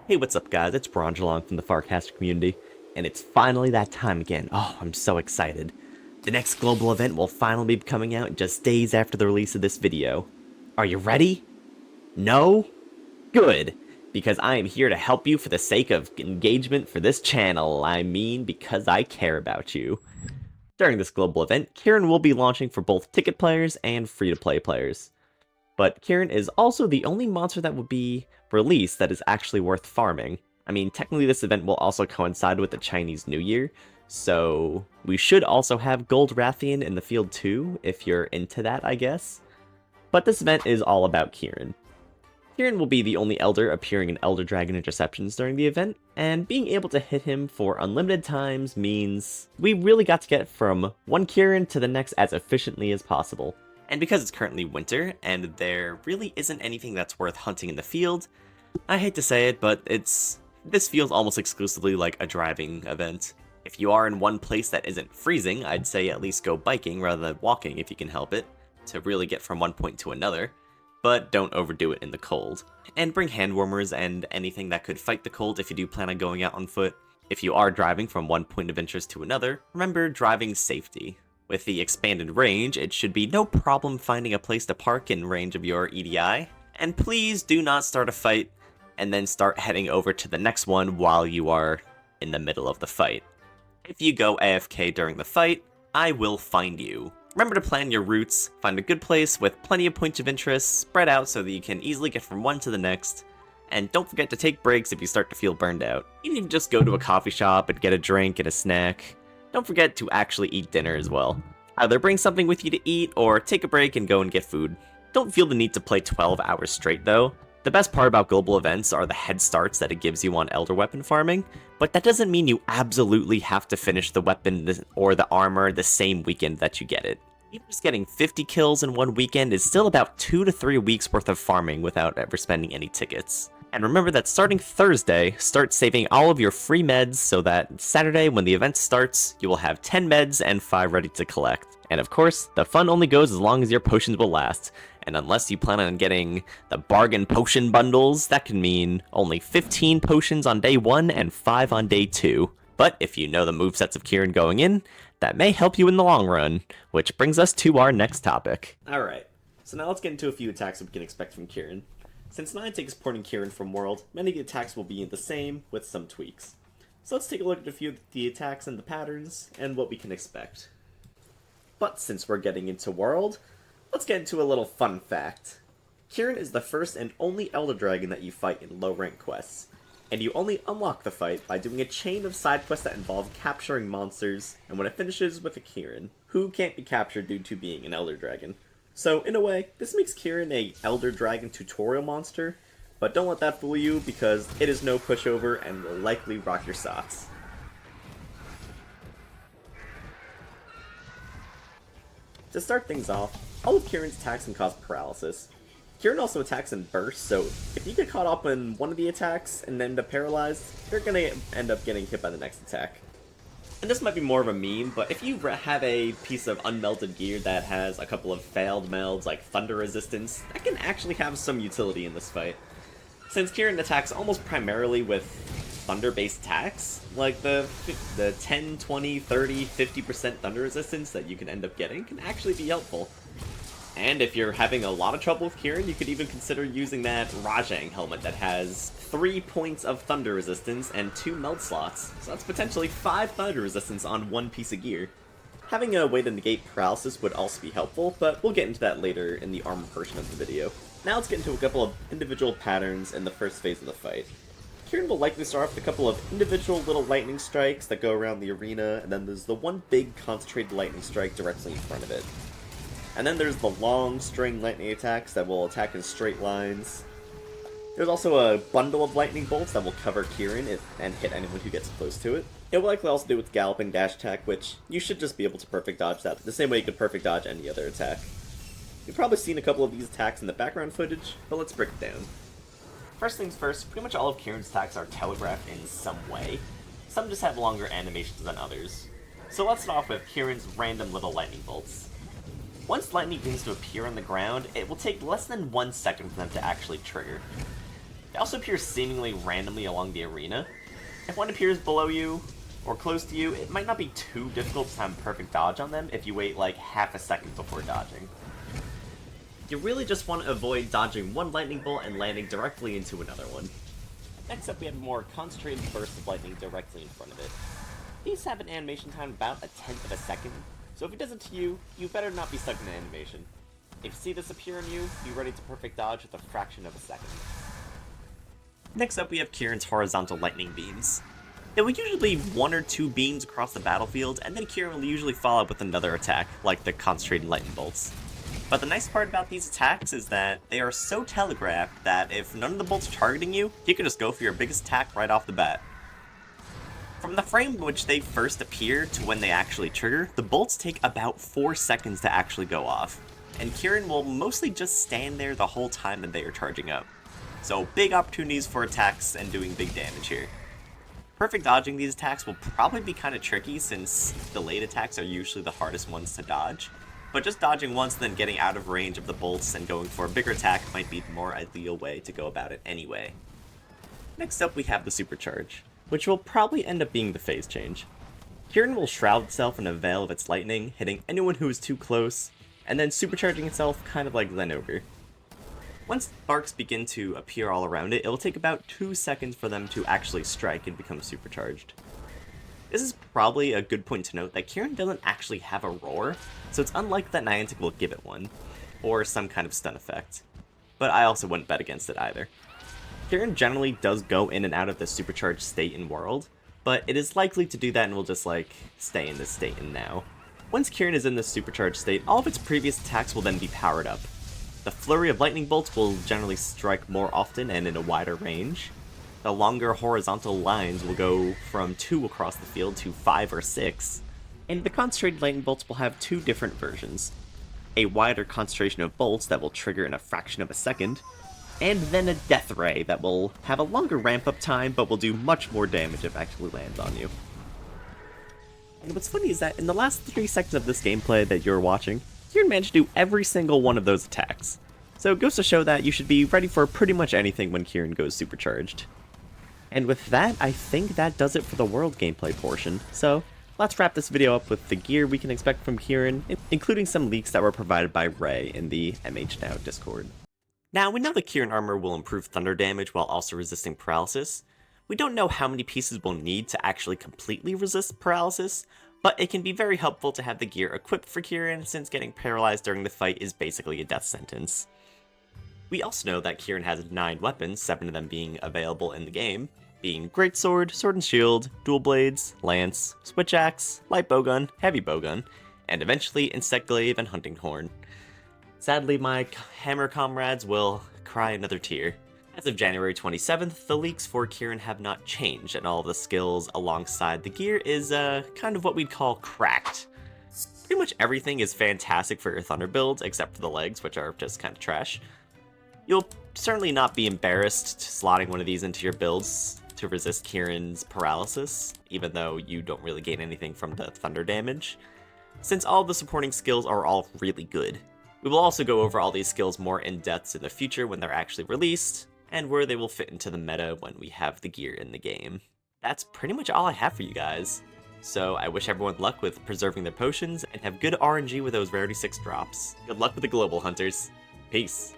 Hey, what's up guys? It's Brongelong from the Farcaster community, and it's finally that time again. Oh, I'm so excited. The next global event will finally be coming out just days after the release of this video. Are you ready? No? Good, because I am here to help you for the sake of engagement for this channel. I mean, because I care about you. During this global event, Kirin will be launching for both ticket players and free-to-play players. But Kirin is also the only monster that would be released that is actually worth farming. I mean, technically this event will also coincide with the Chinese New Year, so we should also have Gold Rathian in the field too, if you're into that, I guess. But this event is all about Kirin. Kirin will be the only Elder appearing in Elder Dragon interceptions during the event, and being able to hit him for unlimited times means we really got to get from one Kirin to the next as efficiently as possible. And because it's currently winter, and there really isn't anything that's worth hunting in the field, I hate to say it, but this feels almost exclusively like a driving event. If you are in one place that isn't freezing, I'd say at least go biking rather than walking if you can help it, to really get from one point to another, but don't overdo it in the cold. And bring hand warmers and anything that could fight the cold if you do plan on going out on foot. If you are driving from one point of interest to another, remember driving safety. With the expanded range, it should be no problem finding a place to park in range of your EDI. And please do not start a fight and then start heading over to the next one while you are in the middle of the fight. If you go AFK during the fight, I will find you. Remember to plan your routes, find a good place with plenty of points of interest spread out so that you can easily get from one to the next. And don't forget to take breaks if you start to feel burned out. You can even just go to a coffee shop and get a drink and a snack. Don't forget to actually eat dinner as well. Either bring something with you to eat, or take a break and go and get food. Don't feel the need to play 12 hours straight though. The best part about global events are the head starts that it gives you on Elder Weapon farming, but that doesn't mean you absolutely have to finish the weapon or the armor the same weekend that you get it. Even just getting 50 kills in one weekend is still about 2 to 3 weeks worth of farming without ever spending any tickets. And remember that starting Thursday, start saving all of your free meds so that Saturday, when the event starts, you will have 10 meds and 5 ready to collect. And of course, the fun only goes as long as your potions will last, and unless you plan on getting the bargain potion bundles, that can mean only 15 potions on day 1 and 5 on day 2. But if you know the movesets of Kirin going in, that may help you in the long run, which brings us to our next topic. Alright, so now let's get into a few attacks we can expect from Kirin. Since Niantic is porting Kirin from World, many of the attacks will be the same, with some tweaks. So let's take a look at a few of the attacks and the patterns, and what we can expect. But since we're getting into World, let's get into a little fun fact. Kirin is the first and only Elder Dragon that you fight in low rank quests, and you only unlock the fight by doing a chain of side quests that involve capturing monsters, and when it finishes with a Kirin, who can't be captured due to being an Elder Dragon. So, in a way, this makes Kirin a Elder Dragon tutorial monster, but don't let that fool you because it is no pushover and will likely rock your socks. To start things off, all of Kirin's attacks can cause paralysis. Kirin also attacks in bursts, so if you get caught up in one of the attacks and end up paralyzed, you're gonna end up getting hit by the next attack. And this might be more of a meme, but if you have a piece of unmelted gear that has a couple of failed melds like Thunder Resistance, that can actually have some utility in this fight. Since Kirin attacks almost primarily with Thunder-based attacks, like the 10, 20, 30, 50% Thunder Resistance that you can end up getting can actually be helpful. And if you're having a lot of trouble with Kirin, you could even consider using that Rajang helmet that has 3 points of Thunder Resistance and 2 meld slots, so that's potentially 5 Thunder Resistance on one piece of gear. Having a way to negate paralysis would also be helpful, but we'll get into that later in the armor portion of the video. Now let's get into a couple of individual patterns in the first phase of the fight. Kirin will likely start off with a couple of individual little lightning strikes that go around the arena, and then there's the one big concentrated lightning strike directly in front of it. And then there's the long string lightning attacks that will attack in straight lines. There's also a bundle of lightning bolts that will cover Kirin and hit anyone who gets close to it. It will likely also do with galloping dash attack, which you should just be able to perfect dodge that, the same way you could perfect dodge any other attack. You've probably seen a couple of these attacks in the background footage, but let's break it down. First things first, pretty much all of Kirin's attacks are telegraphed in some way. Some just have longer animations than others. So let's start off with Kirin's random little lightning bolts. Once lightning begins to appear on the ground, it will take less than 1 second for them to actually trigger. They also appear seemingly randomly along the arena. If one appears below you, or close to you, it might not be too difficult to have a perfect dodge on them if you wait like half a second before dodging. You really just want to avoid dodging one lightning bolt and landing directly into another one. Next up we have a more concentrated burst of lightning directly in front of it. These have an animation time of about 1/10 of a second, so if it does it to you, you better not be stuck in the animation. If you see this appear on you, be ready to perfect dodge with a fraction of a second. Next up we have Kirin's horizontal lightning beams. There will usually be 1 or 2 beams across the battlefield, and then Kirin will usually follow up with another attack, like the concentrated lightning bolts. But the nice part about these attacks is that they are so telegraphed that if none of the bolts are targeting you, you can just go for your biggest attack right off the bat. From the frame in which they first appear to when they actually trigger, the bolts take about 4 seconds to actually go off, and Kirin will mostly just stand there the whole time that they are charging up. So big opportunities for attacks and doing big damage here. Perfect dodging these attacks will probably be kind of tricky since delayed attacks are usually the hardest ones to dodge, but just dodging once then getting out of range of the bolts and going for a bigger attack might be the more ideal way to go about it anyway. Next up we have the Supercharge, which will probably end up being the phase change. Kirin will shroud itself in a veil of its lightning, hitting anyone who is too close, and then supercharging itself kind of like Ogre. Once sparks begin to appear all around it, it will take about 2 seconds for them to actually strike and become supercharged. This is probably a good point to note that Kirin doesn't actually have a roar, so it's unlikely that Niantic will give it one, or some kind of stun effect. But I also wouldn't bet against it either. Kirin generally does go in and out of the supercharged state in World, but it is likely to do that and will just stay in this state in now. Once Kirin is in this supercharged state, all of its previous attacks will then be powered up. The flurry of lightning bolts will generally strike more often and in a wider range. The longer horizontal lines will go from 2 across the field to 5 or 6. And the concentrated lightning bolts will have 2 different versions. A wider concentration of bolts that will trigger in a fraction of a second, and then a death ray that will have a longer ramp up time but will do much more damage if it actually lands on you. And what's funny is that in the last 3 seconds of this gameplay that you're watching, Kirin managed to do every single one of those attacks. So it goes to show that you should be ready for pretty much anything when Kirin goes supercharged. And with that, I think that does it for the world gameplay portion. So let's wrap this video up with the gear we can expect from Kirin, including some leaks that were provided by Ray in the MHNow Discord. Now, we know the Kirin armor will improve thunder damage while also resisting paralysis. We don't know how many pieces we'll need to actually completely resist paralysis, but it can be very helpful to have the gear equipped for Kirin since getting paralyzed during the fight is basically a death sentence. We also know that Kirin has 9 weapons, 7 of them being available in the game, being Greatsword, Sword and Shield, Dual Blades, Lance, Switch Axe, Light Bowgun, Heavy Bowgun, and eventually Insect Glaive and Hunting Horn. Sadly, my hammer comrades will cry another tear. As of January 27th, the leaks for Kirin have not changed, and all of the skills alongside the gear is kind of what we'd call cracked. Pretty much everything is fantastic for your Thunder builds, except for the legs, which are just kind of trash. You'll certainly not be embarrassed slotting one of these into your builds to resist Kirin's paralysis, even though you don't really gain anything from the Thunder damage, since all the supporting skills are all really good. We will also go over all these skills more in depth in the future when they're actually released, and where they will fit into the meta when we have the gear in the game. That's pretty much all I have for you guys. So I wish everyone luck with preserving their potions, and have good RNG with those Rarity 6 drops. Good luck with the global hunters. Peace.